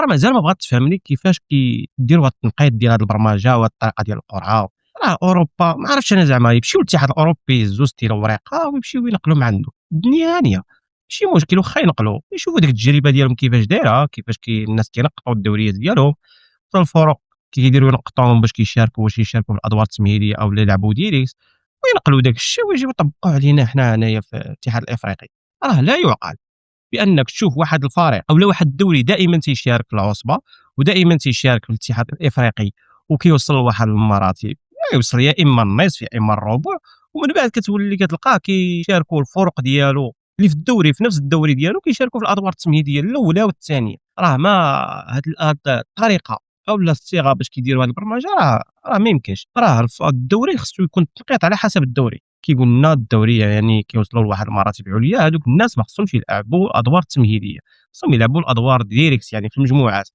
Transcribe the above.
راه مازال ما بغات تفهمني كيفاش كيديروا هاد التنقيط ديال هاد البرمجة وهاد الطريقة ديال القرعة. راه أوروبا ما عرفتش أنا زعما يمشيو للاتحاد الأوروبي يهزوا ستيرة ورقة ويمشيو ينقلوا من عنده، الدنيا هانية، ماشي مشكل واخا ينقلوا، يشوفوا ديك التجربة ديالهم كيفاش دايرة، كيفاش الناس كينقطوا الدوريات ديالهم، حتى الفرق كيديروا ينقطوهم باش كيشاركوا واش يشاركوا في الأدوار التمهيدية أولا يلعبوا ديريكت، وينقلوا داك الشيء ويجيو يطبقوه علينا حنا هنايا في الاتحاد الإفريقي. راه لا يُعقل بأنك تشوف واحد الفريق أولا واحد الدوري دائمًا تيشارك في العصبة، ودائمًا تيشارك في الاتحاد الإفريقي وكيوصل لواحد المراتب، يوصل يا إما النصف يا إما الربع، ومن بعد كتولي كتلقاه كيشاركوا الفرق ديالو اللي في الدوري في نفس الدوري ديالو كيشاركوا في الأدوار التمهيدية الأولى والثانية. راه ما هاد الطريقة أولا الصيغة باش كيديروا هاد البرمجة راه ما يمكنش. راه الدوري خصو يكون التنقيط على حسب الدوري. كيقول لنا الدوري يعني كيوصلوا لواحد المراتب عليا، هادوك الناس ما خصهمش يلعبوا الأدوار التمهيدية، خصهم يلعبوا الأدوار ديريكت يعني في المجموعات.